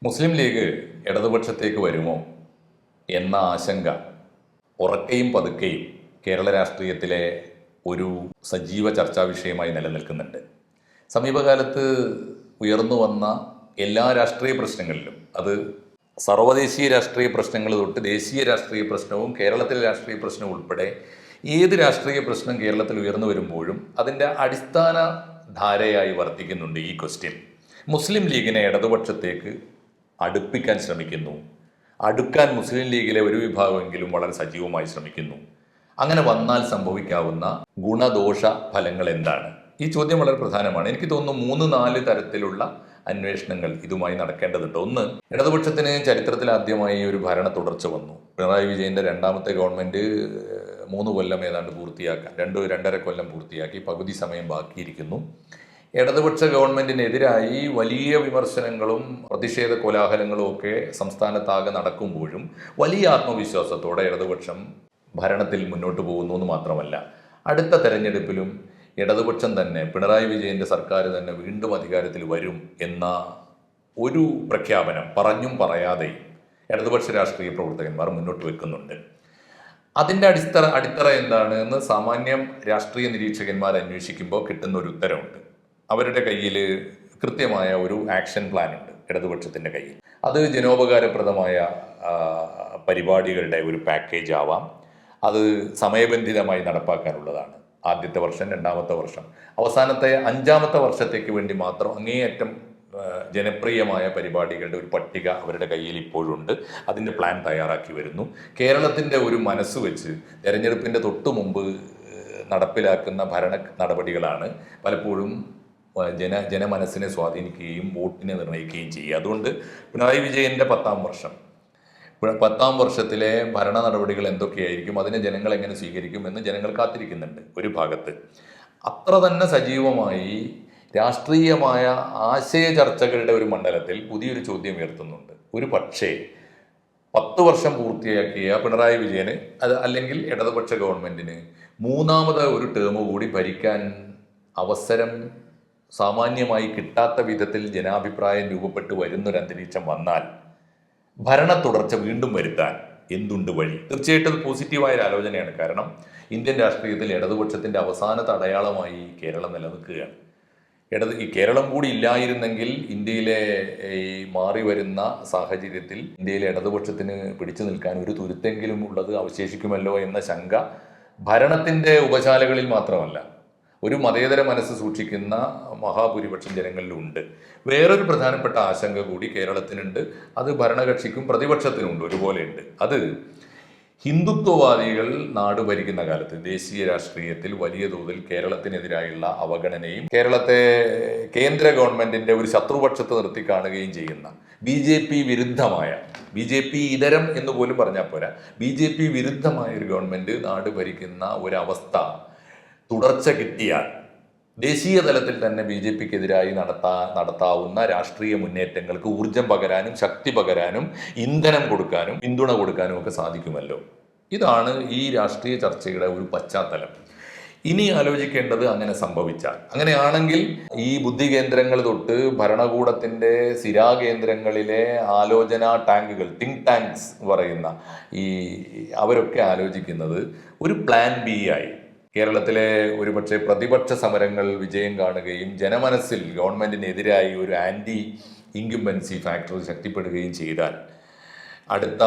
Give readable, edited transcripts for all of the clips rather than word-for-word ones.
മുസ്ലിം league ഇടതുപക്ഷത്തേക്ക് വരുമോ എന്ന ആശങ്ക ഉറക്കെയും പതുക്കെയും കേരള രാഷ്ട്രീയത്തിലെ ഒരു സജീവ ചർച്ചാ വിഷയമായി നിലനിൽക്കുന്നുണ്ട്. സമീപകാലത്ത് ഉയർന്നു വന്ന എല്ലാ രാഷ്ട്രീയ പ്രശ്നങ്ങളിലും, അത് സർവ്വദേശീയ രാഷ്ട്രീയ പ്രശ്നങ്ങൾ തൊട്ട് ദേശീയ രാഷ്ട്രീയ പ്രശ്നവും കേരളത്തിലെ രാഷ്ട്രീയ പ്രശ്നവും ഉൾപ്പെടെ ഏത് രാഷ്ട്രീയ പ്രശ്നം കേരളത്തിൽ ഉയർന്നു വരുമ്പോഴും അതിൻ്റെ അടിസ്ഥാന ധാരയായി വർത്തിക്കുന്നുണ്ട് ഈ ക്വസ്റ്റ്യൻ: മുസ്ലിം ലീഗിനെ ഇടതുപക്ഷത്തേക്ക് അടുപ്പിക്കാൻ ശ്രമിക്കുന്നു, അടുക്കാൻ മുസ്ലിം ലീഗിലെ ഒരു വിഭാഗമെങ്കിലും വളരെ സജീവമായി ശ്രമിക്കുന്നു. അങ്ങനെ വന്നാൽ സംഭവിക്കാവുന്ന ഗുണദോഷ ഫലങ്ങൾ എന്താണ്? ഈ ചോദ്യം വളരെ പ്രധാനമാണ്. എനിക്ക് തോന്നുന്നു 3-4 തരത്തിലുള്ള അന്വേഷണങ്ങൾ ഇതുമായി നടക്കേണ്ടതുണ്ട്. ഒന്ന്, ഇടതുപക്ഷത്തിന് ചരിത്രത്തിൽ ആദ്യമായി ഒരു ഭരണ തുടർച്ച വന്നു. പിണറായി വിജയന്റെ രണ്ടാമത്തെ ഗവൺമെന്റ് 3 കൊല്ലം ഏതാണ്ട് പൂർത്തിയാക്കാൻ, 2-2.5 കൊല്ലം പൂർത്തിയാക്കി, പകുതി സമയം ബാക്കിയിരിക്കുന്നു. ഇടതുപക്ഷ ഗവൺമെന്റിനെതിരായി വലിയ വിമർശനങ്ങളും പ്രതിഷേധ കോലാഹലങ്ങളും ഒക്കെ സംസ്ഥാനത്താകെ നടക്കുമ്പോഴും വലിയ ആത്മവിശ്വാസത്തോടെ ഇടതുപക്ഷം ഭരണത്തിൽ മുന്നോട്ട് പോകുന്നു എന്ന് മാത്രമല്ല, അടുത്ത തെരഞ്ഞെടുപ്പിലും ഇടതുപക്ഷം തന്നെ, പിണറായി വിജയന്റെ സർക്കാർ തന്നെ വീണ്ടും അധികാരത്തിൽ വരും എന്ന ഒരു പ്രഖ്യാപനം പറഞ്ഞും പറയാതെയും ഇടതുപക്ഷ രാഷ്ട്രീയ പ്രവർത്തകന്മാർ മുന്നോട്ട് വെക്കുന്നുണ്ട്. അതിൻ്റെ അടിത്തറ എന്താണ് എന്ന് സാമാന്യം രാഷ്ട്രീയ നിരീക്ഷകന്മാർ അന്വേഷിക്കുമ്പോൾ കിട്ടുന്ന ഒരു ഉത്തരവുണ്ട്. അവരുടെ കയ്യിൽ കൃത്യമായ ഒരു ആക്ഷൻ പ്ലാൻ ഉണ്ട് ഇടതുപക്ഷത്തിൻ്റെ കയ്യിൽ. അത് ജനോപകാരപ്രദമായ പരിപാടികളുടെ ഒരു പാക്കേജ് ആവാം, അത് സമയബന്ധിതമായി നടപ്പാക്കാനുള്ളതാണ്. ആദ്യത്തെ വർഷം, രണ്ടാമത്തെ വർഷം, അവസാനത്തെ 5ാമത്തെ വർഷത്തേക്ക് വേണ്ടി മാത്രം അങ്ങേയറ്റം ജനപ്രിയമായ പരിപാടികളുടെ ഒരു പട്ടിക അവരുടെ കയ്യിൽ ഇപ്പോഴുണ്ട്. അതിൻ്റെ പ്ലാൻ തയ്യാറാക്കി വരുന്നു. കേരളത്തിൻ്റെ ഒരു മനസ്സ് വെച്ച് തെരഞ്ഞെടുപ്പിൻ്റെ തൊട്ടു മുമ്പ് നടപ്പിലാക്കുന്ന ഭരണ നടപടികളാണ് പലപ്പോഴും ജനമനസ്സിനെ സ്വാധീനിക്കുകയും വോട്ടിനെ നിർണ്ണയിക്കുകയും ചെയ്യുക. അതുകൊണ്ട് പിണറായി വിജയൻ്റെ 10ാം വർഷത്തിലെ ഭരണ നടപടികൾ എന്തൊക്കെയായിരിക്കും, അതിനെ ജനങ്ങൾ എങ്ങനെ സ്വീകരിക്കും എന്ന് ജനങ്ങൾ കാത്തിരിക്കുന്നുണ്ട്. ഒരു ഭാഗത്ത് അത്ര തന്നെ സജീവമായി രാഷ്ട്രീയമായ ആശയ ചർച്ചകളുടെ ഒരു മണ്ഡലത്തിൽ പുതിയൊരു ചോദ്യം ഉയർത്തുന്നുണ്ട്. ഒരു പക്ഷേ 10 വർഷം പൂർത്തിയാക്കിയ പിണറായി വിജയന്, അത് അല്ലെങ്കിൽ ഇടതുപക്ഷ ഗവൺമെന്റിന് 3ാമത് ഒരു ടേം കൂടി ഭരിക്കാൻ അവസരം സാമാന്യമായി കിട്ടാത്ത വിധത്തിൽ ജനാഭിപ്രായം രൂപപ്പെട്ടു വരുന്നൊരു അന്തരീക്ഷം വന്നാൽ ഭരണ തുടർച്ച വീണ്ടും വരുത്താൻ എന്തുണ്ട് വഴി? തീർച്ചയായിട്ടും അത് പോസിറ്റീവായ ഒരു ആലോചനയാണ്. കാരണം ഇന്ത്യൻ രാഷ്ട്രീയത്തിൽ ഇടതുപക്ഷത്തിൻ്റെ അവസാനത്തെ അടയാളമായി കേരളം നിലനിൽക്കുകയാണ്. ഈ കേരളം കൂടി ഇല്ലായിരുന്നെങ്കിൽ ഇന്ത്യയിലെ ഈ മാറി വരുന്ന സാഹചര്യത്തിൽ ഇന്ത്യയിലെ ഇടതുപക്ഷത്തിന് പിടിച്ചു നിൽക്കാൻ ഒരു തുരുത്തെങ്കിലും ഉള്ളത് അവശേഷിക്കുമല്ലോ എന്ന ശങ്ക ഭരണത്തിൻ്റെ ഉപശാലകളിൽ മാത്രമല്ല, ഒരു മതേതര മനസ്സ് സൂക്ഷിക്കുന്ന മഹാഭൂരിപക്ഷം ജനങ്ങളിലുണ്ട്. വേറൊരു പ്രധാനപ്പെട്ട ആശങ്ക കൂടി കേരളത്തിനുണ്ട്. അത് ഭരണകക്ഷിക്കും പ്രതിപക്ഷത്തിനുണ്ട്, ഒരുപോലെയുണ്ട്. അത് ഹിന്ദുത്വവാദികൾ നാട് ഭരിക്കുന്ന കാലത്ത് ദേശീയ രാഷ്ട്രീയത്തിൽ വലിയ തോതിൽ കേരളത്തിനെതിരായുള്ള അവഗണനയും കേരളത്തെ കേന്ദ്ര ഗവൺമെന്റിന്റെ ഒരു ശത്രുപക്ഷത്ത് നിർത്തി കാണുകയും ചെയ്യുന്ന BJP വിരുദ്ധമായ, BJP ഇതരം എന്ന് പോലും പറഞ്ഞാൽ പോരാ, BJP വിരുദ്ധമായ ഒരു ഗവൺമെന്റ് നാട് ഭരിക്കുന്ന ഒരവസ്ഥ തുടർച്ച കിട്ടിയാൽ ദേശീയ തലത്തിൽ തന്നെ BJPക്കെതിരായി നടത്താവുന്ന രാഷ്ട്രീയ മുന്നേറ്റങ്ങൾക്ക് ഊർജം പകരാനും ശക്തി പകരാനും ഇന്ധനം കൊടുക്കാനും പിന്തുണ കൊടുക്കാനും ഒക്കെ സാധിക്കുമല്ലോ. ഇതാണ് ഈ രാഷ്ട്രീയ ചർച്ചയുടെ ഒരു പശ്ചാത്തലം. ഇനി ആലോചിക്കേണ്ടത്, അങ്ങനെ സംഭവിച്ചാൽ, അങ്ങനെയാണെങ്കിൽ ഈ ബുദ്ധി കേന്ദ്രങ്ങൾ തൊട്ട് ഭരണകൂടത്തിൻ്റെ സ്ഥിരാകേന്ദ്രങ്ങളിലെ ആലോചനാ ടാങ്കുകൾ, തിങ്ക് ടാങ്ക്സ് പറയുന്ന അവരൊക്കെ ആലോചിക്കുന്നത് ഒരു പ്ലാൻ ബി ആയി. കേരളത്തിലെ ഒരുപക്ഷെ പ്രതിപക്ഷ സമരങ്ങൾ വിജയം കാണുകയും ജനമനസ്സിൽ ഗവൺമെന്റിനെതിരായി ഒരു ആന്റി ഇൻകംബൻസി ഫാക്ടർ ശക്തിപ്പെടുകയും ചെയ്താൽ അടുത്ത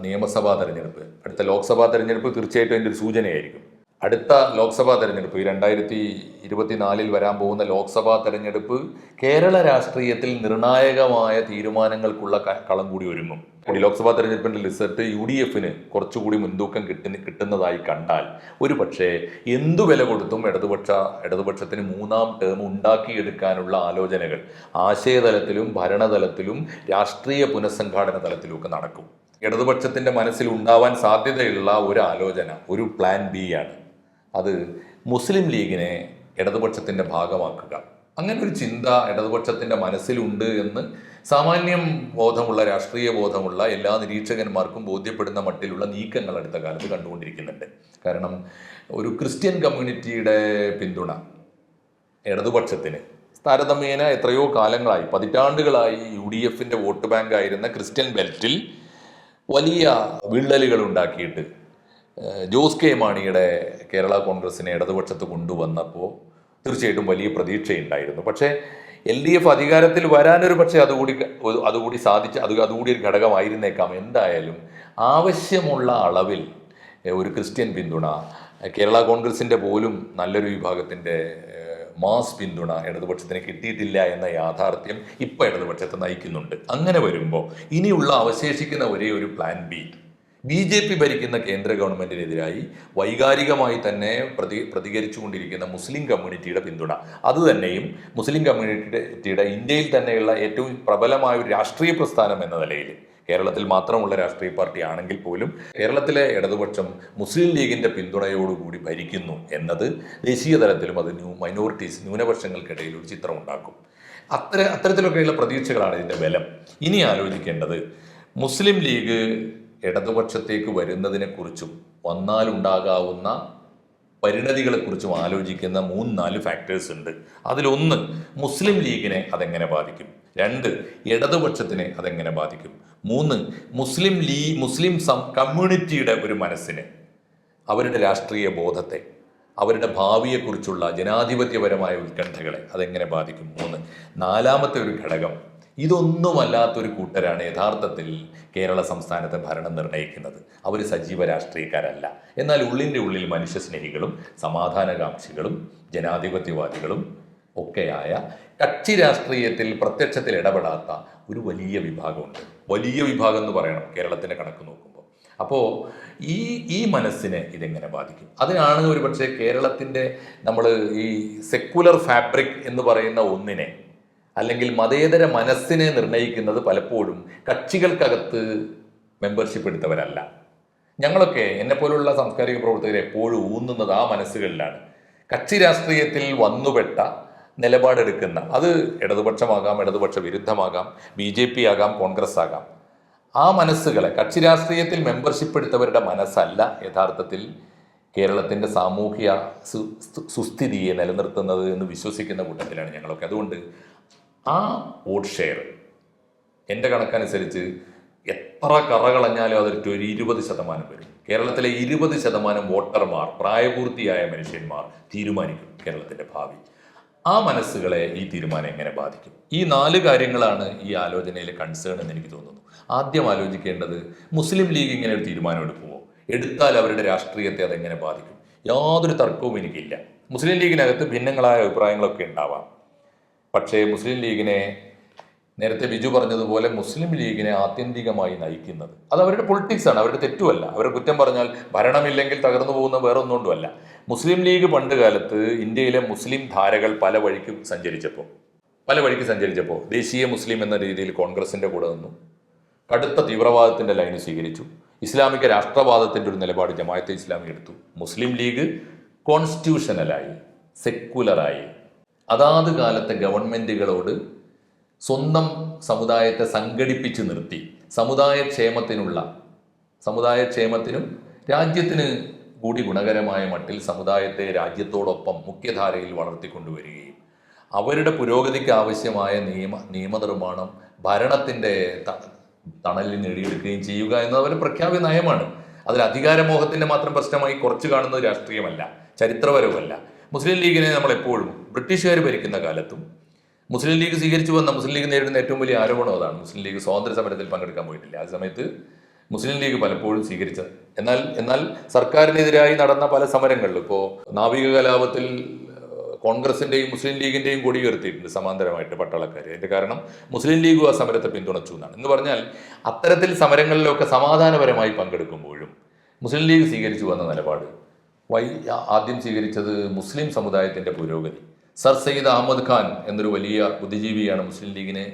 നിയമസഭാ തെരഞ്ഞെടുപ്പ്, അടുത്ത ലോക്സഭാ തെരഞ്ഞെടുപ്പ് തീർച്ചയായിട്ടും അതിൻ്റെ ഒരു സൂചനയായിരിക്കും. അടുത്ത ലോക്സഭാ തെരഞ്ഞെടുപ്പ്, 2024 വരാൻ പോകുന്ന ലോക്സഭാ തെരഞ്ഞെടുപ്പ് കേരള രാഷ്ട്രീയത്തിൽ നിർണായകമായ തീരുമാനങ്ങൾക്കുള്ള കളം കൂടി ഒരുങ്ങും. ലോക്സഭാ തെരഞ്ഞെടുപ്പിന്റെ റിസൾട്ട് UDFന് കുറച്ചുകൂടി മുൻതൂക്കം കിട്ടുന്നതായി കണ്ടാൽ ഒരു പക്ഷേ എന്തു വില കൊടുത്തും ഇടതുപക്ഷത്തിന് 3ാം ടേം ഉണ്ടാക്കിയെടുക്കാനുള്ള ആലോചനകൾ ആശയതലത്തിലും ഭരണതലത്തിലും രാഷ്ട്രീയ പുനഃസംഘാടന തലത്തിലും ഒക്കെ നടക്കും. ഇടതുപക്ഷത്തിന്റെ മനസ്സിൽ ഉണ്ടാവാൻ സാധ്യതയുള്ള ഒരു ആലോചന, ഒരു പ്ലാൻ ബി ആണ്. അത് മുസ്ലിം ലീഗിനെ ഇടതുപക്ഷത്തിന്റെ ഭാഗമാക്കുക. അങ്ങനെ ഒരു ചിന്ത ഇടതുപക്ഷത്തിന്റെ മനസ്സിലുണ്ട് എന്ന് സാമാന്യം ബോധമുള്ള, രാഷ്ട്രീയ ബോധമുള്ള എല്ലാ നിരീക്ഷകന്മാർക്കും ബോധ്യപ്പെടുന്ന മട്ടിലുള്ള നീക്കങ്ങൾ അടുത്ത കാലത്ത് കണ്ടുകൊണ്ടിരിക്കുന്നുണ്ട്. കാരണം ഒരു ക്രിസ്ത്യൻ കമ്മ്യൂണിറ്റിയുടെ പിന്തുണ ഇടതുപക്ഷത്തിന് താരതമ്യേന എത്രയോ കാലങ്ങളായി, പതിറ്റാണ്ടുകളായി UDFന്റെ വോട്ട് ബാങ്ക് ആയിരുന്ന ക്രിസ്ത്യൻ ബെൽറ്റിൽ വലിയ വിള്ളലുകൾ ഉണ്ടാക്കിയിട്ട് ജോസ് കെ മാണിയുടെ കേരള കോൺഗ്രസിനെ ഇടതുപക്ഷത്ത് കൊണ്ടുവന്നപ്പോൾ തീർച്ചയായിട്ടും വലിയ പ്രതീക്ഷയുണ്ടായിരുന്നു. പക്ഷേ LDF അധികാരത്തിൽ വരാനൊരു പക്ഷേ അതുകൂടി സാധിച്ച അതുകൂടി ഒരു ഘടകമായിരുന്നേക്കാം. എന്തായാലും ആവശ്യമുള്ള അളവിൽ ഒരു ക്രിസ്ത്യൻ പിന്തുണ, കേരള കോൺഗ്രസിൻ്റെ പോലും നല്ലൊരു വിഭാഗത്തിൻ്റെ മാസ് പിന്തുണ ഇടതുപക്ഷത്തിന് കിട്ടിയിട്ടില്ല എന്ന യാഥാർത്ഥ്യം ഇപ്പോൾ ഇടതുപക്ഷത്തെ നയിക്കുന്നുണ്ട്. അങ്ങനെ വരുമ്പോൾ ഇനിയുള്ള അവശേഷിക്കുന്ന ഒരേ ഒരു പ്ലാൻ BJP ഭരിക്കുന്ന കേന്ദ്ര ഗവൺമെന്റിനെതിരായി വൈകാരികമായി തന്നെ പ്രതികരിച്ചുകൊണ്ടിരിക്കുന്ന മുസ്ലിം കമ്മ്യൂണിറ്റിയുടെ പിന്തുണ. അതുതന്നെയും മുസ്ലിം കമ്മ്യൂണിറ്റിയുടെ ഇന്ത്യയിൽ തന്നെയുള്ള ഏറ്റവും പ്രബലമായ ഒരു രാഷ്ട്രീയ പ്രസ്ഥാനം എന്ന നിലയിൽ, കേരളത്തിൽ മാത്രമുള്ള രാഷ്ട്രീയ പാർട്ടി ആണെങ്കിൽ പോലും കേരളത്തിലെ ഇടതുപക്ഷം മുസ്ലിം ലീഗിന്റെ പിന്തുണയോടുകൂടി ഭരിക്കുന്നു എന്നത് ദേശീയ തലത്തിലും അത് ന്യൂനപക്ഷങ്ങൾക്കിടയിൽ ഒരു ചിത്രം ഉണ്ടാക്കും. അത്തരത്തിലൊക്കെയുള്ള പ്രതീക്ഷകളാണ് ഇതിന്റെ ബലം. ഇനി ആലോചിക്കേണ്ടത് മുസ്ലിം ലീഗ് ഇടതുപക്ഷത്തേക്ക് വരുന്നതിനെക്കുറിച്ചും വന്നാലുണ്ടാകാവുന്ന പരിണതികളെക്കുറിച്ചും ആലോചിക്കുന്ന 3-4 ഫാക്ടേഴ്സ് ഉണ്ട്. അതിലൊന്ന്, മുസ്ലിം ലീഗിനെ അതെങ്ങനെ ബാധിക്കും. 2, ഇടതുപക്ഷത്തിനെ അതെങ്ങനെ ബാധിക്കും. 3, മുസ്ലിം കമ്മ്യൂണിറ്റിയുടെ ഒരു മനസ്സിനെ, അവരുടെ രാഷ്ട്രീയ ബോധത്തെ, അവരുടെ ഭാവിയെക്കുറിച്ചുള്ള ജനാധിപത്യപരമായ ഉത്കണ്ഠകളെ അതെങ്ങനെ ബാധിക്കും. 3, നാലാമത്തെ ഒരു ഘടകം, ഇതൊന്നുമല്ലാത്തൊരു കൂട്ടരാണ് യഥാർത്ഥത്തിൽ കേരള സംസ്ഥാനത്തെ ഭരണം നിർണ്ണയിക്കുന്നത്. അവർ സജീവ രാഷ്ട്രീയക്കാരല്ല, എന്നാൽ ഉള്ളിൻ്റെ ഉള്ളിൽ മനുഷ്യസ്നേഹികളും സമാധാനകാംക്ഷികളും ജനാധിപത്യവാദികളും ഒക്കെയായ കക്ഷി രാഷ്ട്രീയത്തിൽ പ്രത്യക്ഷത്തിൽ ഇടപെടാത്ത ഒരു വലിയ വിഭാഗമുണ്ട്. വലിയ വിഭാഗം എന്ന് പറയണം കേരളത്തിൻ്റെ കണക്ക് നോക്കുമ്പോൾ. അപ്പോൾ ഈ മനസ്സിനെ ഇതെങ്ങനെ ബാധിക്കും? അതിനാണ് ഒരുപക്ഷെ കേരളത്തിൻ്റെ നമ്മൾ ഈ സെക്കുലർ ഫാബ്രിക് എന്ന് പറയുന്ന ഒന്നിനെ, അല്ലെങ്കിൽ മതേതര മനസ്സിനെ നിർണ്ണയിക്കുന്നത് പലപ്പോഴും കക്ഷികൾക്കകത്ത് മെമ്പർഷിപ്പ് എടുത്തവരല്ല. ഞങ്ങളൊക്കെ, എന്നെപ്പോലുള്ള സാംസ്കാരിക പ്രവർത്തകർ എപ്പോഴും ഊന്നുന്നത് ആ മനസ്സുകളിലാണ്. കക്ഷി രാഷ്ട്രീയത്തിൽ വന്നുപെട്ട നിലപാടെടുക്കുന്ന, അത് ഇടതുപക്ഷമാകാം, ഇടതുപക്ഷ വിരുദ്ധമാകാം, BJP ആകാം, കോൺഗ്രസ് ആകാം, ആ മനസ്സുകളെ, കക്ഷി രാഷ്ട്രീയത്തിൽ മെമ്പർഷിപ്പ് എടുത്തവരുടെ മനസ്സല്ല യഥാർത്ഥത്തിൽ കേരളത്തിൻ്റെ സാമൂഹ്യ സുസ്ഥിതിയെ നിലനിർത്തുന്നത് എന്ന് വിശ്വസിക്കുന്ന കൂട്ടത്തിലാണ് ഞങ്ങളൊക്കെ. അതുകൊണ്ട് ആ വോട്ട് ഷെയർ എൻ്റെ കണക്കനുസരിച്ച് എത്ര കറകളഞ്ഞാലും അതൊരു 20% വരും. കേരളത്തിലെ 20% വോട്ടർമാർ, പ്രായപൂർത്തിയായ മനുഷ്യന്മാർ തീരുമാനിക്കും കേരളത്തിൻ്റെ ഭാവി. ആ മനസ്സുകളെ ഈ തീരുമാനം എങ്ങനെ ബാധിക്കും? ഈ 4 കാര്യങ്ങളാണ് ഈ ആലോചനയിലെ കൺസേൺ എന്ന് എനിക്ക് തോന്നുന്നു. ആദ്യം ആലോചിക്കേണ്ടത്, മുസ്ലിം ലീഗ് ഇങ്ങനെ ഒരു തീരുമാനം എടുക്കുമോ? എടുത്താൽ അവരുടെ രാഷ്ട്രീയത്തെ അതെങ്ങനെ ബാധിക്കും? യാതൊരു തർക്കവും എനിക്കില്ല. മുസ്ലിം ലീഗിനകത്ത് ഭിന്നങ്ങളായ അഭിപ്രായങ്ങളൊക്കെ ഉണ്ടാവാം. പക്ഷേ മുസ്ലിം ലീഗിനെ, നേരത്തെ ബിജു പറഞ്ഞതുപോലെ, മുസ്ലിം ലീഗിനെ ആത്യന്തികമായി നയിക്കുന്നത് അത് അവരുടെ പൊളിറ്റിക്സാണ്, അവരുടെ തെറ്റുമല്ല. അവരുടെ കുറ്റം പറഞ്ഞാൽ ഭരണമില്ലെങ്കിൽ തകർന്നു പോകുന്ന വേറെ ഒന്നുകൊണ്ടുമല്ല. മുസ്ലിം ലീഗ് പണ്ട് കാലത്ത് ഇന്ത്യയിലെ മുസ്ലിം ധാരകൾ പല വഴിക്ക് സഞ്ചരിച്ചപ്പോൾ ദേശീയ മുസ്ലിം എന്ന രീതിയിൽ കോൺഗ്രസിൻ്റെ കൂടെ നിന്നു, കടുത്ത തീവ്രവാദത്തിൻ്റെ ലൈന് സ്വീകരിച്ചു, ഇസ്ലാമിക രാഷ്ട്രവാദത്തിൻ്റെ ഒരു നിലപാട് ജമാഅത്തെ ഇസ്ലാമി എടുത്തു. മുസ്ലിം ലീഗ് കോൺസ്റ്റിറ്റ്യൂഷണലായി, സെക്കുലറായി, അതാത് കാലത്തെ ഗവൺമെൻറ്റുകളോട് സ്വന്തം സമുദായത്തെ സംഘടിപ്പിച്ച് നിർത്തി സമുദായക്ഷേമത്തിനും രാജ്യത്തിന് കൂടി ഗുണകരമായ മട്ടിൽ സമുദായത്തെ രാജ്യത്തോടൊപ്പം മുഖ്യധാരയിൽ വളർത്തിക്കൊണ്ടുവരികയും അവരുടെ പുരോഗതിക്ക് ആവശ്യമായ നിയമനിർമ്മാണം ഭരണത്തിൻ്റെ തണലിൽ നേടിയെടുക്കുകയും ചെയ്യുക എന്നത് അവരുടെ പ്രഖ്യാപിത നയമാണ്. അതിൽ അധികാരമോഹത്തിൻ്റെ മാത്രം പ്രശ്നമായി കുറച്ച് കാണുന്നത് രാഷ്ട്രീയമല്ല, ചരിത്രപരവുമല്ല. മുസ്ലിം ലീഗിനെ നമ്മളെപ്പോഴും ബ്രിട്ടീഷുകാർ ഭരിക്കുന്ന കാലത്തും മുസ്ലിം ലീഗ് സ്വീകരിച്ചു വന്ന, മുസ്ലിം ലീഗ് നേരിടുന്ന ഏറ്റവും വലിയ ആരോപണം അതാണ്. മുസ്ലിം ലീഗ് സ്വാതന്ത്ര്യ സമരത്തിൽ പങ്കെടുക്കാൻ പോയിട്ടില്ല. ആ സമയത്ത് മുസ്ലിം ലീഗ് പലപ്പോഴും സ്വീകരിച്ചത്. എന്നാൽ സർക്കാരിനെതിരായി നടന്ന പല സമരങ്ങളിലും, ഇപ്പോൾ നാവിക കലാപത്തിൽ കോൺഗ്രസിൻ്റെയും മുസ്ലിം ലീഗിൻ്റെയും കൊടി ഉയർത്തിയിട്ടുണ്ട് സമാന്തരമായിട്ട് പട്ടാളക്കാർ. അതിൻ്റെ കാരണം മുസ്ലിം ലീഗും ആ സമരത്തെ പിന്തുണച്ചു എന്നാണ്. എന്ന് പറഞ്ഞാൽ അത്തരത്തിൽ സമരങ്ങളിലൊക്കെ സമാധാനപരമായി പങ്കെടുക്കുമ്പോഴും മുസ്ലിം ലീഗ് സ്വീകരിച്ചു വന്ന നിലപാട്, ആദ്യം സ്വീകരിച്ചത് മുസ്ലിം സമുദായത്തിൻ്റെ പുരോഗതി. സർ സയ്യിദ് അഹമ്മദ് ഖാൻ എന്നൊരു വലിയ ബുദ്ധിജീവിയാണ് മുസ്ലിം ലീഗിനെ,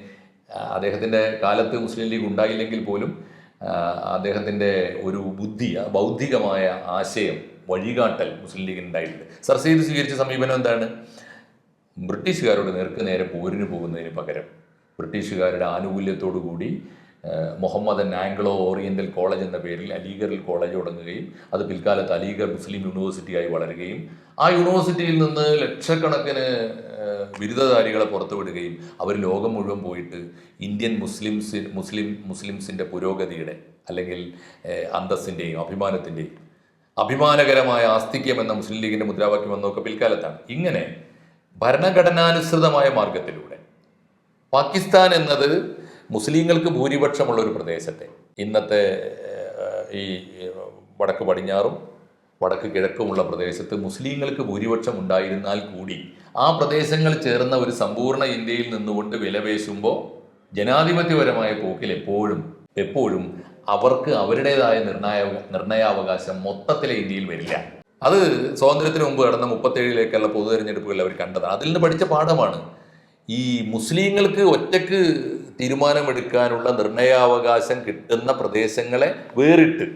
അദ്ദേഹത്തിൻ്റെ കാലത്ത് മുസ്ലിം ലീഗ് ഉണ്ടായില്ലെങ്കിൽ പോലും അദ്ദേഹത്തിൻ്റെ ഒരു ബൗദ്ധികമായ ആശയം, വഴികാട്ടൽ മുസ്ലിം ലീഗിന് ഉണ്ടായിട്ടുണ്ട്. സർ സയ്യിദ് സ്വീകരിച്ച സമീപനം എന്താണ്? ബ്രിട്ടീഷുകാരോട് നേർക്ക് നേരെ പോരിന് പോകുന്നതിന് പകരം ബ്രിട്ടീഷുകാരുടെ ആനുകൂല്യത്തോടു കൂടി മുഹമ്മദൻ ആംഗ്ലോ ഓറിയൻ്റൽ കോളേജ് എന്ന പേരിൽ അലീഗറിൽ കോളേജ് തുടങ്ങുകയും അത് പിൽക്കാലത്ത് അലീഗർ മുസ്ലിം യൂണിവേഴ്സിറ്റിയായി വളരുകയും ആ യൂണിവേഴ്സിറ്റിയിൽ നിന്ന് ലക്ഷക്കണക്കിന് ബിരുദധാരികളെ പുറത്തുവിടുകയും അവർ ലോകം മുഴുവൻ പോയിട്ട് ഇന്ത്യൻ മുസ്ലിംസിൻ്റെ പുരോഗതിയുടെ അല്ലെങ്കിൽ അന്തസ്സിൻ്റെയും അഭിമാനത്തിൻ്റെയും അഭിമാനകരമായ ആസ്തിക്യം എന്ന മുസ്ലിം ലീഗിൻ്റെ മുദ്രാവാക്യം എന്നൊക്കെ പിൽക്കാലത്താണ്. ഇങ്ങനെ ഭരണഘടനാനുസൃതമായ മാർഗത്തിലൂടെ പാകിസ്ഥാൻ എന്നത് മുസ്ലിങ്ങൾക്ക് ഭൂരിപക്ഷമുള്ള ഒരു പ്രദേശത്തെ, ഇന്നത്തെ ഈ വടക്ക് പടിഞ്ഞാറും വടക്ക് കിഴക്കുമുള്ള പ്രദേശത്ത് മുസ്ലിങ്ങൾക്ക് ഭൂരിപക്ഷം ഉണ്ടായിരുന്നാൽ കൂടി ആ പ്രദേശങ്ങൾ ചേർന്ന ഒരു സമ്പൂർണ്ണ ഇന്ത്യയിൽ നിന്നുകൊണ്ട് വിലപേശുമ്പോൾ ജനാധിപത്യപരമായ പോക്കിൽ എപ്പോഴും അവർക്ക് അവരുടേതായ നിർണയാവകാശം മൊത്തത്തിലെ ഇന്ത്യയിൽ വരില്ല. അത് സ്വാതന്ത്ര്യത്തിന് മുമ്പ് നടന്ന 37ലേക്കുള്ള പൊതു തെരഞ്ഞെടുപ്പുകളിൽ അവർ കണ്ടതാണ്. അതിൽ നിന്ന് പഠിച്ച പാഠമാണ്. ഈ മുസ്ലിങ്ങൾക്ക് ഒറ്റക്ക് തീരുമാനമെടുക്കാനുള്ള നിർണയാവകാശം കിട്ടുന്ന പ്രദേശങ്ങളെ വേറിട്ട്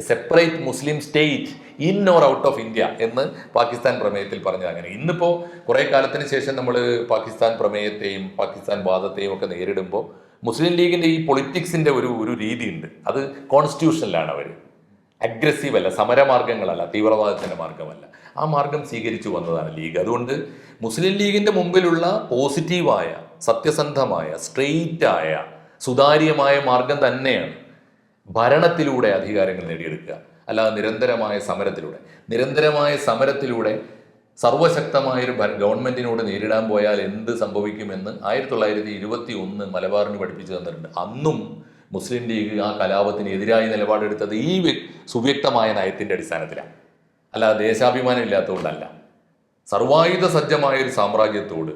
separate Muslim state in or out of India എന്ന് പാകിസ്ഥാൻ പ്രമേയത്തിൽ പറഞ്ഞത് അങ്ങനെ. ഇന്നിപ്പോൾ കുറേ കാലത്തിന് ശേഷം നമ്മൾ പാകിസ്ഥാൻ പ്രമേയത്തെയും പാകിസ്ഥാൻ വാദത്തെയും ഒക്കെ നേരിടുമ്പോൾ മുസ്ലിം ലീഗിൻ്റെ ഈ പൊളിറ്റിക്സിൻ്റെ ഒരു രീതിയുണ്ട്. അത് കോൺസ്റ്റിറ്റ്യൂഷനിലാണ്. അവർ അഗ്രസീവ് അല്ല, സമരമാർഗങ്ങളല്ല, തീവ്രവാദത്തിൻ്റെ മാർഗമല്ല. ആ മാർഗം സ്വീകരിച്ചു വന്നതാണ് ലീഗ്. അതുകൊണ്ട് മുസ്ലിം ലീഗിൻ്റെ മുമ്പിലുള്ള പോസിറ്റീവായ, സത്യസന്ധമായ, സ്ട്രെയിറ്റായ, സുതാര്യമായ മാർഗം തന്നെയാണ് ഭരണത്തിലൂടെ അധികാരങ്ങൾ നേടിയെടുക്കുക. അല്ലാതെ നിരന്തരമായ സമരത്തിലൂടെ സർവശക്തമായൊരു ഗവൺമെന്റിനോട് നേരിടാൻ പോയാൽ എന്ത് സംഭവിക്കുമെന്ന് 1921 മലബാറിന് പഠിപ്പിച്ചു തന്നിട്ടുണ്ട്. അന്നും മുസ്ലിം ലീഗ് ആ കലാപത്തിന് എതിരായി നിലപാടെടുത്തത് ഈ സുവ്യക്തമായ നയത്തിൻ്റെ അടിസ്ഥാനത്തിലാണ്. അല്ലാതെ ദേശാഭിമാനം ഇല്ലാത്തതുകൊണ്ടല്ല. സർവായുധ സജ്ജമായൊരു സാമ്രാജ്യത്തോട്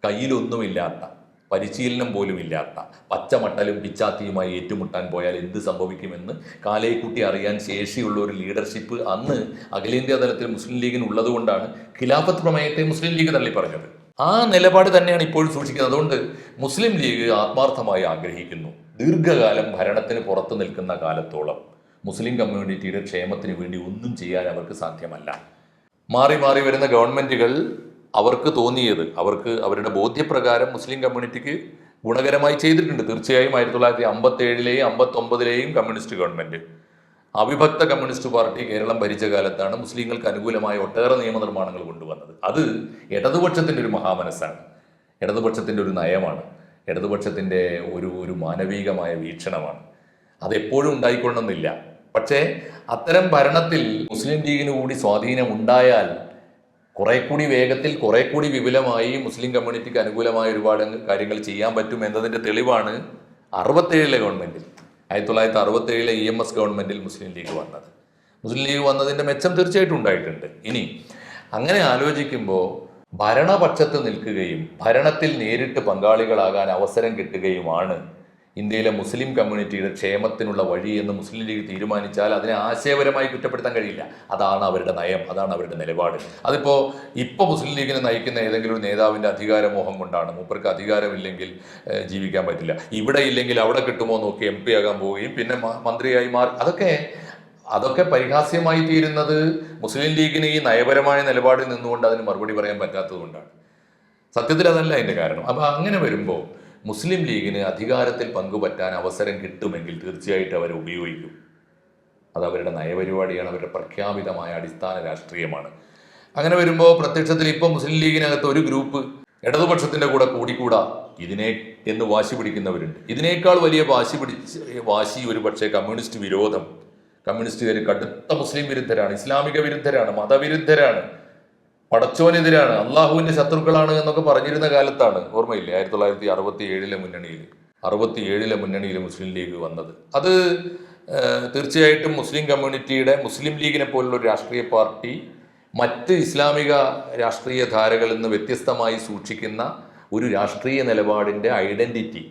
കയ്യിലൊന്നുമില്ലാത്ത, പരിശീലനം പോലും ഇല്ലാത്ത, പച്ചമട്ടലും പിച്ചാത്തിയുമായി ഏറ്റുമുട്ടാൻ പോയാൽ എന്ത് സംഭവിക്കുമെന്ന് കാലേക്കുട്ടി അറിയാൻ ശേഷിയുള്ള ഒരു ലീഡർഷിപ്പ് അന്ന് അഖിലേന്ത്യാ തലത്തിൽ മുസ്ലിം ലീഗിന് ഉള്ളതുകൊണ്ടാണ് ഖിലാഫത്ത് പ്രമേയത്തെ മുസ്ലിം ലീഗ് തള്ളി പറഞ്ഞത്. ആ നിലപാട് തന്നെയാണ് ഇപ്പോഴും സൂക്ഷിക്കുന്നത്. അതുകൊണ്ട് മുസ്ലിം ലീഗ് ആത്മാർത്ഥമായി ആഗ്രഹിക്കുന്നു, ദീർഘകാലം ഭരണത്തിന് പുറത്തു നിൽക്കുന്ന കാലത്തോളം മുസ്ലിം കമ്മ്യൂണിറ്റിയുടെ ക്ഷേമത്തിന് വേണ്ടി ഒന്നും ചെയ്യാൻ അവർക്ക് സാധ്യമല്ല. മാറി മാറി വരുന്ന ഗവൺമെന്റുകൾ അവർക്ക് തോന്നിയത്, അവരുടെ ബോധ്യപ്രകാരം മുസ്ലിം കമ്മ്യൂണിറ്റിക്ക് ഗുണകരമായി ചെയ്തിട്ടുണ്ട്. തീർച്ചയായും 1957ലെയും 59ലെയും കമ്മ്യൂണിസ്റ്റ് ഗവൺമെന്റ്, അവിഭക്ത കമ്മ്യൂണിസ്റ്റ് പാർട്ടി കേരളം ഭരിച്ച കാലത്താണ് മുസ്ലിങ്ങൾക്ക് അനുകൂലമായ ഒട്ടേറെ നിയമനിർമ്മാണങ്ങൾ കൊണ്ടുവന്നത്. അത് ഇടതുപക്ഷത്തിൻ്റെ ഒരു മഹാമനസ്സാണ്, ഇടതുപക്ഷത്തിൻ്റെ ഒരു നയമാണ്, ഇടതുപക്ഷത്തിൻ്റെ ഒരു മാനവികമായ വീക്ഷണമാണ്. അതെപ്പോഴും ഉണ്ടായിക്കൊള്ളണമെന്നില്ല. പക്ഷേ അത്തരം ഭരണത്തിൽ മുസ്ലിം ലീഗിന് കൂടി സ്വാധീനം ഉണ്ടായാൽ കുറെ കൂടി വേഗത്തിൽ, കുറെ കൂടി വിപുലമായി മുസ്ലിം കമ്മ്യൂണിറ്റിക്ക് അനുകൂലമായ ഒരുപാട് കാര്യങ്ങൾ ചെയ്യാൻ പറ്റും എന്നതിൻ്റെ തെളിവാണ് 67ലെ ഗവൺമെൻറ്റിൽ, 1967ലെ EMS ഗവൺമെൻറ്റിൽ മുസ്ലിം ലീഗ് വന്നത്. മുസ്ലിം ലീഗ് വന്നതിൻ്റെ മെച്ചം തീർച്ചയായിട്ടും ഉണ്ടായിട്ടുണ്ട്. ഇനി അങ്ങനെ ആലോചിക്കുമ്പോൾ ഭരണപക്ഷത്ത് നിൽക്കുകയും ഭരണത്തിൽ നേരിട്ട് പങ്കാളികളാകാൻ അവസരം കിട്ടുകയുമാണ് ഇന്ത്യയിലെ മുസ്ലിം കമ്മ്യൂണിറ്റിയുടെ ക്ഷേമത്തിനുള്ള വഴി എന്ന് മുസ്ലിം ലീഗ് തീരുമാനിച്ചാൽ അതിനെ ആശയപരമായി കുറ്റപ്പെടുത്താൻ കഴിയില്ല. അതാണ് അവരുടെ നയം, അതാണ് അവരുടെ നിലപാട്. ഇപ്പോൾ മുസ്ലിം ലീഗിനെ നയിക്കുന്ന ഏതെങ്കിലും ഒരു നേതാവിൻ്റെ അധികാരമോഹം കൊണ്ടാണ്. മൂപ്പർക്ക് അധികാരമില്ലെങ്കിൽ ജീവിക്കാൻ പറ്റില്ല, ഇവിടെ ഇല്ലെങ്കിൽ അവിടെ കിട്ടുമോ നോക്കി MP ആകാൻ പോവുകയും പിന്നെ മന്ത്രിയായി മാറി. അതൊക്കെ പരിഹാസ്യമായി തീരുന്നത് മുസ്ലിം ലീഗിന് ഈ നയപരമായ നിലപാടിൽ നിന്നുകൊണ്ട് അതിന് മറുപടി പറയാൻ പറ്റാത്തത് കൊണ്ടാണ്. സത്യത്തിൽ അതല്ല അതിൻ്റെ കാരണം. അപ്പോൾ അങ്ങനെ വരുമ്പോൾ മുസ്ലിം ലീഗിന് അധികാരത്തിൽ പങ്കുപറ്റാൻ അവസരം കിട്ടുമെങ്കിൽ തീർച്ചയായിട്ടും അവർ ഉപയോഗിക്കും. അത് അവരുടെ നയപരിപാടിയാണ്, അവരുടെ പ്രഖ്യാപിതമായ അടിസ്ഥാന രാഷ്ട്രീയമാണ്. അങ്ങനെ വരുമ്പോൾ പ്രത്യക്ഷത്തിൽ ഇപ്പോൾ മുസ്ലിം ലീഗിനകത്ത് ഒരു ഗ്രൂപ്പ് ഇടതുപക്ഷത്തിൻ്റെ കൂടെ കൂടിക്കൂടാ എന്ന് വാശി പിടിക്കുന്നവരുണ്ട്. ഇതിനേക്കാൾ വലിയ വാശി ഒരു പക്ഷേ കമ്മ്യൂണിസ്റ്റ് വിരോധം. കമ്മ്യൂണിസ്റ്റുകാർ കടുത്ത മുസ്ലിം വിരുദ്ധരാണ്, ഇസ്ലാമിക വിരുദ്ധരാണ്, മതവിരുദ്ധരാണ്, പടച്ചോനെതിരാണ്, അള്ളാഹുവിൻ്റെ ശത്രുക്കളാണ് എന്നൊക്കെ പറഞ്ഞിരുന്ന കാലത്താണ്, ഓർമ്മയില്ലേ, 1967ലെ മുന്നണിയിൽ മുസ്ലിം ലീഗ് വന്നത്. അത് തീർച്ചയായിട്ടും മുസ്ലിം കമ്മ്യൂണിറ്റിയുടെ, മുസ്ലിം ലീഗിനെ പോലുള്ള ഒരു രാഷ്ട്രീയ പാർട്ടി മറ്റ് ഇസ്ലാമിക രാഷ്ട്രീയ ധാരകളിൽ നിന്ന് വ്യത്യസ്തമായി സൂക്ഷിക്കുന്ന ഒരു രാഷ്ട്രീയ നിലപാടിൻ്റെ ഐഡന്റിറ്റി,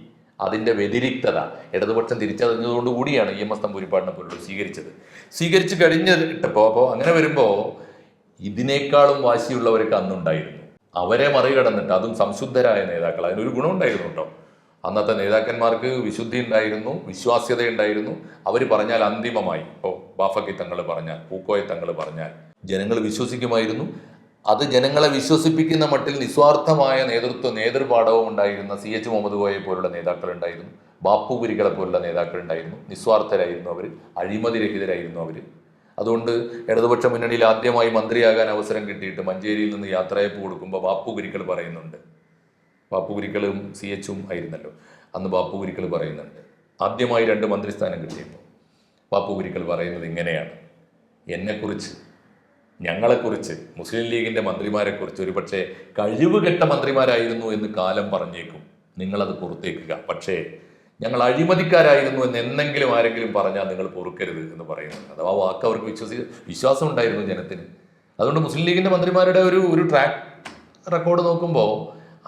അതിൻ്റെ വ്യതിരിക്തത ഇടതുപക്ഷം തിരിച്ചറിഞ്ഞതുകൊണ്ട് കൂടിയാണ് EMS തമ്പൂരിപ്പാടിനെ പോലുള്ള സ്വീകരിച്ച് കഴിഞ്ഞിട്ടപ്പോൾ അങ്ങനെ വരുമ്പോൾ ഇതിനേക്കാളും വാശിയുള്ളവർക്ക് അന്നുണ്ടായിരുന്നു. അവരെ മറികടന്നിട്ട്, അതും സംശുദ്ധരായ നേതാക്കൾ, അതിനൊരു ഗുണമുണ്ടായിരുന്നു കേട്ടോ. അന്നത്തെ നേതാക്കന്മാർക്ക് വിശുദ്ധി ഉണ്ടായിരുന്നു, വിശ്വാസ്യത ഉണ്ടായിരുന്നു. അവർ പറഞ്ഞാൽ അന്തിമമായി, ഇപ്പോൾ ബാഫക്കി തങ്ങൾ പറഞ്ഞാൽ, പൂക്കോയ തങ്ങൾ പറഞ്ഞാൽ ജനങ്ങൾ വിശ്വസിക്കുമായിരുന്നു. അത് ജനങ്ങളെ വിശ്വസിപ്പിക്കുന്ന മട്ടിൽ നിസ്വാർത്ഥമായ നേതൃപാഠവും ഉണ്ടായിരുന്ന CH മുഹമ്മദ് കോയെ പോലുള്ള നേതാക്കൾ ഉണ്ടായിരുന്നു. ബാപ്പുകുരികളെ പോലുള്ള നേതാക്കൾ ഉണ്ടായിരുന്നു. നിസ്വാർത്ഥരായിരുന്നു അവർ, അഴിമതിരഹിതരായിരുന്നു അവർ. അതുകൊണ്ട് ഇടതുപക്ഷ മുന്നണിയിൽ ആദ്യമായി മന്ത്രിയാകാൻ അവസരം കിട്ടിയിട്ട് മഞ്ചേരിയിൽ നിന്ന് യാത്രയപ്പ് കൊടുക്കുമ്പോൾ ബാപ്പുകുരിക്കൾ പറയുന്നുണ്ട്. ബാപ്പുകുരിക്കളും CH ആയിരുന്നല്ലോ അന്ന്. ബാപ്പുകുരിക്കൾ പറയുന്നുണ്ട്, ആദ്യമായി 2 മന്ത്രിസ്ഥാനം കിട്ടിയപ്പോൾ ബാപ്പുകുരിക്കൾ പറയുന്നത് ഇങ്ങനെയാണ്: എന്നെക്കുറിച്ച്, ഞങ്ങളെക്കുറിച്ച്, മുസ്ലിം ലീഗിൻ്റെ മന്ത്രിമാരെക്കുറിച്ച് ഒരു പക്ഷേ കഴിവുകെട്ട മന്ത്രിമാരായിരുന്നു എന്ന് കാലം പറഞ്ഞേക്കും, നിങ്ങളത് പുറത്തേക്കുക. പക്ഷേ ഞങ്ങൾ അഴിമതിക്കാരായിരുന്നു എന്ന് എന്നെങ്കിലും ആരെങ്കിലും പറഞ്ഞാൽ നിങ്ങൾ പൊറുക്കരുത് എന്ന് പറയുന്നുണ്ട്. അഥവാ വാക്ക് അവർക്ക് വിശ്വാസം ഉണ്ടായിരുന്നു ജനത്തിന്. അതുകൊണ്ട് മുസ്ലിം ലീഗിൻ്റെ മന്ത്രിമാരുടെ ഒരു ട്രാക്ക് റെക്കോർഡ് നോക്കുമ്പോൾ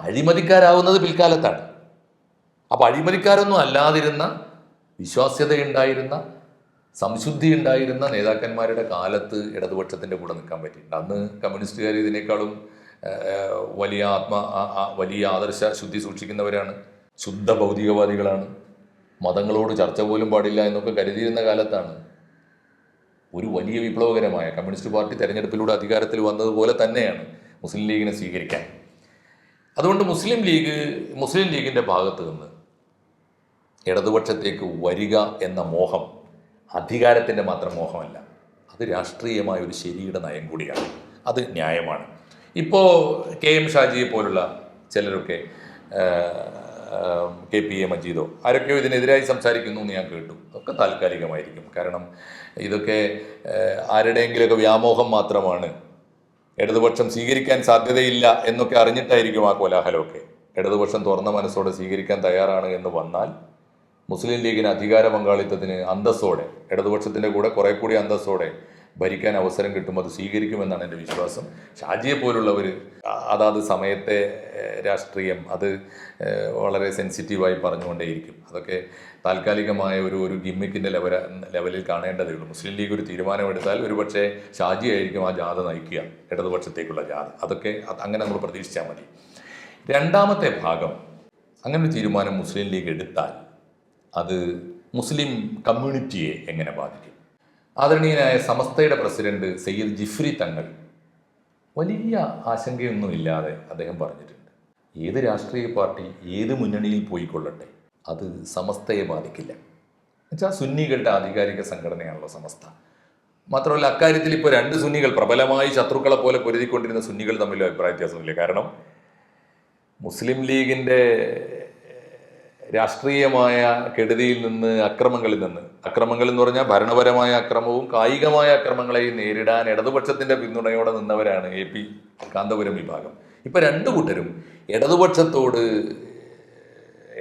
അഴിമതിക്കാരാവുന്നത് പിൽക്കാലത്താണ്. അപ്പോൾ അഴിമതിക്കാരൊന്നും അല്ലാതിരുന്ന, വിശ്വാസ്യതയുണ്ടായിരുന്ന, സംശുദ്ധി ഉണ്ടായിരുന്ന നേതാക്കന്മാരുടെ കാലത്ത് ഇടതുപക്ഷത്തിൻ്റെ കൂടെ നിൽക്കാൻ പറ്റിയിട്ടുണ്ട്. അന്ന് കമ്മ്യൂണിസ്റ്റുകാർ ഇതിനേക്കാളും വലിയ ആദർശ ശുദ്ധി സൂക്ഷിക്കുന്നവരാണ്, ശുദ്ധ ഭൗതികവാദികളാണ്, മതങ്ങളോട് ചർച്ച പോലും പാടില്ല എന്നൊക്കെ കരുതിയിരുന്ന കാലത്താണ് ഒരു വലിയ വിപ്ലവകരമായ കമ്മ്യൂണിസ്റ്റ് പാർട്ടി തെരഞ്ഞെടുപ്പിലൂടെ അധികാരത്തിൽ വന്നതുപോലെ തന്നെയാണ് മുസ്ലിം ലീഗിനെ സ്വീകരിക്കാൻ. അതുകൊണ്ട് മുസ്ലിം ലീഗിൻ്റെ ഭാഗത്ത് നിന്ന് ഇടതുപക്ഷത്തേക്ക് വരിക എന്ന മോഹം അധികാരത്തിൻ്റെ മാത്രം മോഹമല്ല, അത് രാഷ്ട്രീയമായ ഒരു ശരിയുടെ നയം കൂടിയാണ്. അത് ന്യായമാണ്. ഇപ്പോൾ KM ഷാജിയെ പോലുള്ള ചിലരൊക്കെ, KPA മജീദോ ആരൊക്കെയോ ഇതിനെതിരായി സംസാരിക്കുന്നു എന്ന് ഞാൻ കേട്ടു. അതൊക്കെ താൽക്കാലികമായിരിക്കും. കാരണം ഇതൊക്കെ ആരുടെയെങ്കിലുമൊക്കെ വ്യാമോഹം മാത്രമാണ്. ഇടതുപക്ഷം സ്വീകരിക്കാൻ സാധ്യതയില്ല എന്നൊക്കെ അറിഞ്ഞിട്ടായിരിക്കും ആ കോലാഹലമൊക്കെ. ഇടതുപക്ഷം തുറന്ന മനസ്സോടെ സ്വീകരിക്കാൻ തയ്യാറാണ് എന്ന് വന്നാൽ മുസ്ലിം ലീഗിന് അധികാര പങ്കാളിത്തത്തിന് അന്തസ്സോടെ, ഇടതുപക്ഷത്തിൻ്റെ കൂടെ കുറെ കൂടി അന്തസ്സോടെ ഭരിക്കാൻ അവസരം കിട്ടുമ്പോൾ അത് സ്വീകരിക്കുമെന്നാണ് എൻ്റെ വിശ്വാസം. ഷാജിയെ പോലുള്ളവർ അതാത് സമയത്തെ രാഷ്ട്രീയം അത് വളരെ സെൻസിറ്റീവായി പറഞ്ഞുകൊണ്ടേയിരിക്കും. അതൊക്കെ താൽക്കാലികമായ ഒരു ഗിമ്മിക്കിൻ്റെ ലെവലിൽ കാണേണ്ടതേ ഉള്ളൂ. മുസ്ലിം ലീഗ് ഒരു തീരുമാനമെടുത്താൽ ഒരു പക്ഷേ ഷാജി ആയിരിക്കും ആ ജാഥ നയിക്കുക, ഇടതുപക്ഷത്തേക്കുള്ള ജാഥ. അതൊക്കെ അങ്ങനെ നമ്മൾ പ്രതീക്ഷിച്ചാൽ മതി. രണ്ടാമത്തെ ഭാഗം, അങ്ങനെ ഒരു തീരുമാനം മുസ്ലിം ലീഗ് എടുത്താൽ അത് മുസ്ലിം കമ്മ്യൂണിറ്റിയെ എങ്ങനെ ബാധിക്കും? ആദരണീയനായ സമസ്തയുടെ പ്രസിഡന്റ് സയ്യിദ് ജിഫ്രി തങ്ങൾ വലിയ ആശങ്കയൊന്നുമില്ലാതെ അദ്ദേഹം പറഞ്ഞിട്ടുണ്ട്, ഏത് രാഷ്ട്രീയ പാർട്ടി ഏത് മുന്നണിയിൽ പോയിക്കൊള്ളട്ടെ അത് സമസ്തയെ ബാധിക്കില്ല. എന്നുവെച്ചാൽ സുന്നികളുടെ ആധികാരിക സംഘടനയാണല്ലോ സമസ്ത. മാത്രമല്ല അക്കാര്യത്തിൽ ഇപ്പോൾ 2 സുന്നികൾ, പ്രബലമായി ശത്രുക്കളെ പോലെ പൊരുതിക്കൊണ്ടിരുന്ന സുന്നികൾ തമ്മിൽ അഭിപ്രായ വ്യത്യാസമില്ല. കാരണം മുസ്ലിം ലീഗിൻ്റെ രാഷ്ട്രീയമായ കെടുതിയിൽ നിന്ന്, അക്രമങ്ങൾ എന്ന് പറഞ്ഞാൽ ഭരണപരമായ അക്രമവും കായികമായ അക്രമങ്ങളെയും നേരിടാൻ ഇടതുപക്ഷത്തിൻ്റെ പിന്തുണയോടെ നിന്നവരാണ് AP കാന്തപുരം വിഭാഗം. ഇപ്പം 2 കൂട്ടരും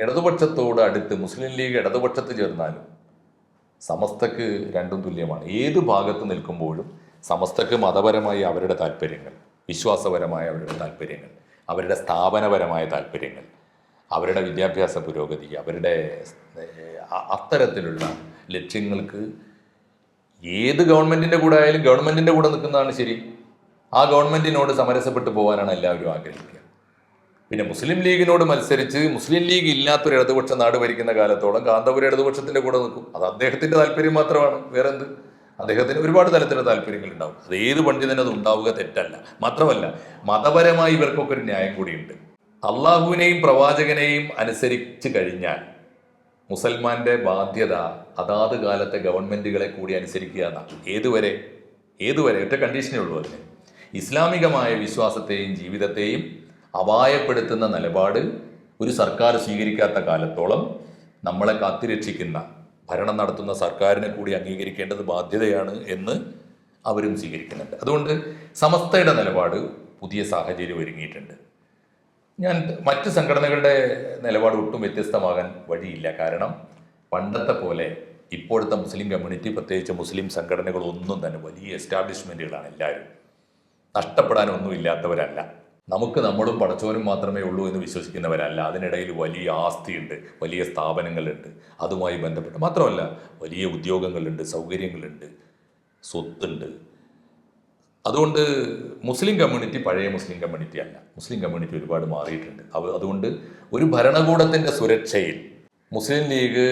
ഇടതുപക്ഷത്തോട് അടുത്ത് മുസ്ലിം ലീഗ് ഇടതുപക്ഷത്ത് ചേർന്നാലും സമസ്തക്ക് രണ്ടും തുല്യമാണ്. ഏത് ഭാഗത്ത് നിൽക്കുമ്പോഴും സമസ്തക്ക് മതപരമായി അവരുടെ താല്പര്യങ്ങൾ, വിശ്വാസപരമായ അവരുടെ താല്പര്യങ്ങൾ, അവരുടെ സ്ഥാപനപരമായ താല്പര്യങ്ങൾ, അവരുടെ വിദ്യാഭ്യാസ പുരോഗതി, അവരുടെ അത്തരത്തിലുള്ള ലക്ഷ്യങ്ങൾക്ക് ഏത് ഗവൺമെൻറ്റിൻ്റെ കൂടെ ആയാലും ഗവൺമെൻറ്റിൻ്റെ കൂടെ നിൽക്കുന്നതാണ് ശരി. ആ ഗവൺമെൻറ്റിനോട് സമരസപ്പെട്ട് പോകാനാണ് എല്ലാവരും ആഗ്രഹിക്കുക. പിന്നെ മുസ്ലിം ലീഗിനോട് മത്സരിച്ച് മുസ്ലിം ലീഗ് ഇല്ലാത്തൊരു ഇടതുപക്ഷ നാട് ഭരിക്കുന്ന കാലത്തോളം കാന്തപുരം ഇടതുപക്ഷത്തിൻ്റെ കൂടെ നിൽക്കും. അത് അദ്ദേഹത്തിൻ്റെ താല്പര്യം മാത്രമാണ്, വേറെന്ത്. അദ്ദേഹത്തിന് ഒരുപാട് തരത്തിലുള്ള താല്പര്യങ്ങൾ ഉണ്ടാവും. അത് ഏത് പണ്ഡിതനും അത് ഉണ്ടാവുക തെറ്റല്ല. മാത്രമല്ല മതപരമായി ഇവർക്കൊക്കെ ഒരു ന്യായം കൂടിയുണ്ട്. അള്ളാഹുവിനെയും പ്രവാചകനെയും അനുസരിച്ച് കഴിഞ്ഞാൽ മുസൽമാന്റെ ബാധ്യത അതാത് കാലത്തെ ഗവൺമെൻറ്റുകളെ കൂടി അനുസരിക്കുക എന്നാണ്. ഏതുവരെ ഒറ്റ കണ്ടീഷനേ ഉള്ളൂ അതിന്. ഇസ്ലാമികമായ വിശ്വാസത്തെയും ജീവിതത്തെയും അപായപ്പെടുത്തുന്ന നിലപാട് ഒരു സർക്കാർ സ്വീകരിക്കാത്ത കാലത്തോളം നമ്മളെ കാത്തുരക്ഷിക്കുന്ന ഭരണം നടത്തുന്ന സർക്കാരിനെ കൂടി അംഗീകരിക്കേണ്ടത് ബാധ്യതയാണ് എന്ന് അവരും സ്വീകരിക്കുന്നുണ്ട്. അതുകൊണ്ട് സമസ്തയുടെ നിലപാട് പുതിയ സാഹചര്യം ഒരുങ്ങിയിട്ടുണ്ട്. ഞാൻ മറ്റ് സംഘടനകളുടെ നിലപാട് ഒട്ടും വ്യത്യസ്തമാകാൻ വഴിയില്ല. കാരണം പണ്ടത്തെ പോലെ ഇപ്പോഴത്തെ മുസ്ലിം കമ്മ്യൂണിറ്റി, പ്രത്യേകിച്ച് മുസ്ലിം സംഘടനകളൊന്നും തന്നെ വലിയ എസ്റ്റാബ്ലിഷ്മെൻറ്റുകളാണ്. എല്ലാവരും നഷ്ടപ്പെടാനൊന്നുമില്ലാത്തവരല്ല. നമുക്ക് നമ്മളും പടച്ചവനും മാത്രമേ ഉള്ളൂ എന്ന് വിശ്വസിക്കുന്നവരല്ല. അതിനിടയിൽ വലിയ ആസ്തിയുണ്ട്, വലിയ സ്ഥാപനങ്ങളുണ്ട്, അതുമായി ബന്ധപ്പെട്ട് മാത്രമല്ല വലിയ ഉദ്യോഗങ്ങളുണ്ട്, സൗകര്യങ്ങളുണ്ട്, സ്വത്തുണ്ട്. അതുകൊണ്ട് മുസ്ലിം കമ്മ്യൂണിറ്റി പഴയ മുസ്ലിം കമ്മ്യൂണിറ്റി അല്ല. മുസ്ലിം കമ്മ്യൂണിറ്റി ഒരുപാട് മാറിയിട്ടുണ്ട്. അതുകൊണ്ട് ഒരു ഭരണകൂടത്തിൻ്റെ സുരക്ഷയിൽ മുസ്ലിം ലീഗ്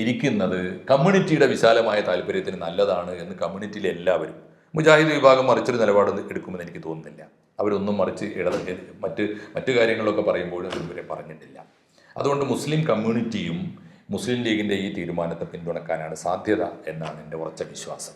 ഇരിക്കുന്നത് കമ്മ്യൂണിറ്റിയുടെ വിശാലമായ താല്പര്യത്തിന് നല്ലതാണ് എന്ന് കമ്മ്യൂണിറ്റിയിലെ എല്ലാവരും, മുജാഹിദ് വിഭാഗം മറിച്ചൊരു നിലപാട് എടുക്കുമെന്ന് എനിക്ക് തോന്നുന്നില്ല. അവരൊന്നും മറിച്ച് മറ്റ് കാര്യങ്ങളൊക്കെ പറയുമ്പോഴും ഇവരെ പറഞ്ഞിട്ടില്ല. അതുകൊണ്ട് മുസ്ലിം കമ്മ്യൂണിറ്റിയും മുസ്ലിം ലീഗിൻ്റെ ഈ തീരുമാനത്തെ പിന്തുണക്കാനാണ് സാധ്യത എന്നാണ് എൻ്റെ ഉറച്ച വിശ്വാസം.